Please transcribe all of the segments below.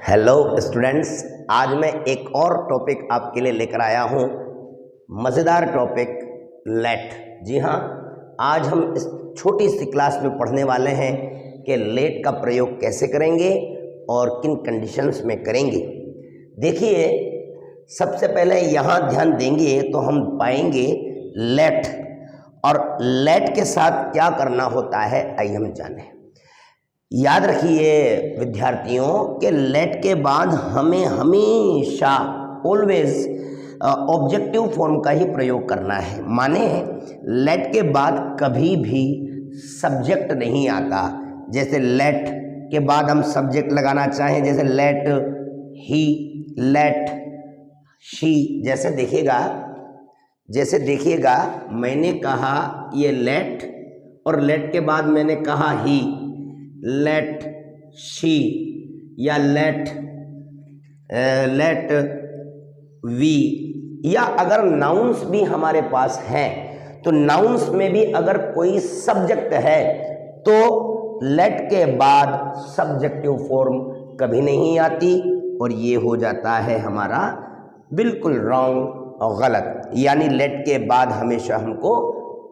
Hello students, आज मैं एक और टॉपिक आपके लिए लेकर आया हूँ। मज़ेदार टॉपिक लेट। जी हाँ, आज हम इस छोटी सी क्लास में पढ़ने वाले हैं कि लेट का प्रयोग कैसे करेंगे और किन कंडीशंस में करेंगे। देखिए, सबसे पहले यहाँ ध्यान देंगे तो हम पाएंगे लेट, और लेट के साथ क्या करना होता है आइए हम जानें। याद रखिए विद्यार्थियों कि लेट के बाद हमें हमेशा ऑलवेज ऑब्जेक्टिव फॉर्म का ही प्रयोग करना है। माने लेट के बाद कभी भी सब्जेक्ट नहीं आता। जैसे लेट के बाद हम सब्जेक्ट लगाना चाहें, जैसे लेट ही, लेट शी। जैसे देखिएगा मैंने कहा ये लेट, और लेट के बाद मैंने कहा ही, लेट शी या लेट वी। या अगर नाउन्स भी हमारे पास हैं तो नाउन्स में भी अगर कोई सब्जेक्ट है तो लेट के बाद सब्जेक्टिव फॉर्म कभी नहीं आती, और ये हो जाता है हमारा बिल्कुल रॉन्ग और गलत। यानी लेट के बाद हमेशा हमको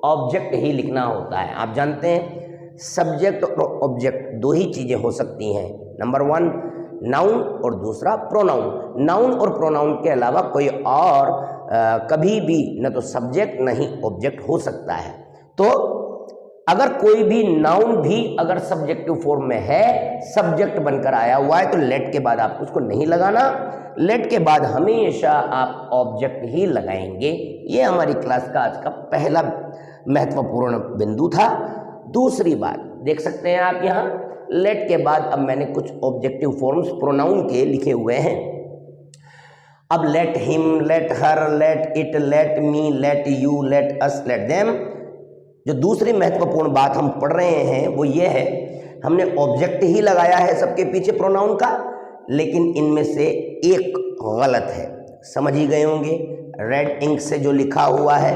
ऑब्जेक्ट ही लिखना होता है। आप जानते हैं सब्जेक्ट और ऑब्जेक्ट दो ही चीज़ें हो सकती हैं। नंबर वन नाउन और दूसरा प्रोनाउन। नाउन और प्रोनाउन के अलावा कोई और कभी भी न तो सब्जेक्ट नहीं ऑब्जेक्ट हो सकता है। तो अगर कोई भी नाउन भी अगर सब्जेक्टिव फॉर्म में है, सब्जेक्ट बनकर आया हुआ है, तो लेट के बाद आप उसको नहीं लगाना। लेट के बाद हमेशा आप ऑब्जेक्ट ही लगाएंगे। ये हमारी क्लास का आज का पहला महत्वपूर्ण बिंदु था। दूसरी बात देख सकते हैं आप यहाँ, लेट के बाद अब मैंने कुछ ऑब्जेक्टिव फॉर्म्स प्रोनाउन के लिखे हुए हैं। अब let him, let her, let it, let me, let you, let us, let them. जो दूसरी महत्वपूर्ण बात हम पढ़ रहे हैं वो ये है, हमने ऑब्जेक्ट ही लगाया है सबके पीछे प्रोनाउन का, लेकिन इनमें से एक गलत है। समझ ही गए होंगे, रेड इंक से जो लिखा हुआ है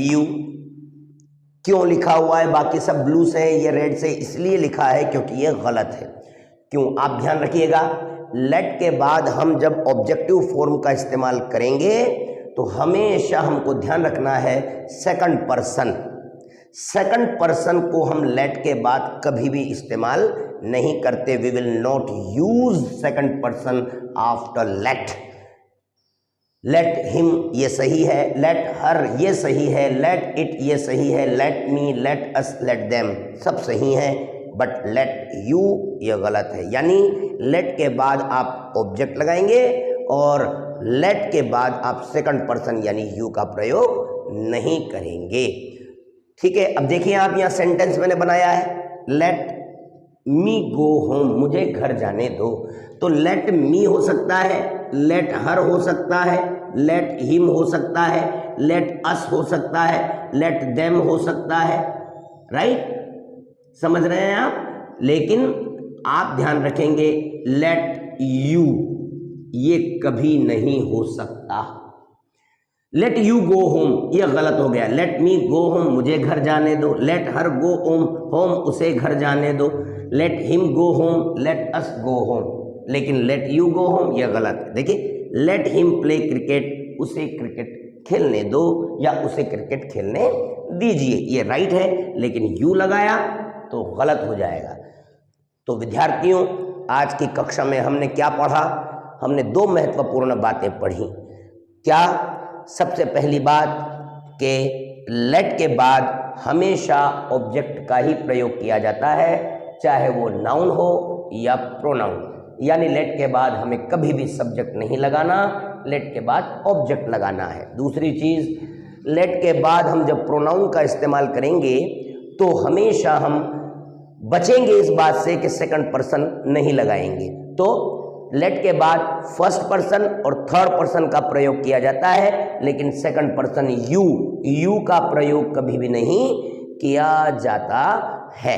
यू, क्यों लिखा हुआ है, बाकी सब ब्लू से है, ये रेड से इसलिए लिखा है क्योंकि ये गलत है। क्यों, आप ध्यान रखिएगा। लेट के बाद हम जब ऑब्जेक्टिव फॉर्म का इस्तेमाल करेंगे तो हमेशा हमको ध्यान रखना है सेकंड पर्सन। सेकंड पर्सन को हम लेट के बाद कभी भी इस्तेमाल नहीं करते। We will not use second person after let. Let him ये सही है, लेट हर ये सही है, लेट इट ये सही है, let me, let us, let them सब सही हैं, बट लेट यू ये गलत है। यानी लेट के बाद आप ऑब्जेक्ट लगाएंगे और लेट के बाद आप सेकंड पर्सन यानी यू का प्रयोग नहीं करेंगे। ठीक है, अब देखिए आप यहाँ सेंटेंस मैंने बनाया है, लेट मी गो होम, मुझे घर जाने दो। तो लेट मी हो सकता है, लेट हर हो सकता है, लेट हिम हो सकता है, लेट अस हो सकता है, लेट देम हो सकता है। राइट, समझ रहे हैं आप। लेकिन आप ध्यान रखेंगे लेट यू ये कभी नहीं हो सकता। लेट यू गो होम ये गलत हो गया। लेट मी गो होम, मुझे घर जाने दो। लेट हर गो होम, उसे घर जाने दो। Let him go home, let us go home. लेकिन लेट यू गो होम ये गलत। देखिए, लेट हिम प्ले क्रिकेट, उसे क्रिकेट खेलने दो या उसे क्रिकेट खेलने दीजिए, ये राइट है। लेकिन यू लगाया तो गलत हो जाएगा। तो विद्यार्थियों, आज की कक्षा में हमने क्या पढ़ा? हमने दो महत्वपूर्ण बातें पढ़ी। क्या? सबसे पहली बात कि लेट के बाद हमेशा ऑब्जेक्ट का ही प्रयोग किया जाता है, चाहे वो नाउन हो या प्रोनाउन। यानी लेट के बाद हमें कभी भी सब्जेक्ट नहीं लगाना, लेट के बाद ऑब्जेक्ट लगाना है। दूसरी चीज़, लेट के बाद हम जब प्रोनाउन का इस्तेमाल करेंगे तो हमेशा हम बचेंगे इस बात से कि सेकंड पर्सन नहीं लगाएंगे। तो लेट के बाद फर्स्ट पर्सन और थर्ड पर्सन का प्रयोग किया जाता है, लेकिन सेकंड पर्सन यू का प्रयोग कभी भी नहीं किया जाता है।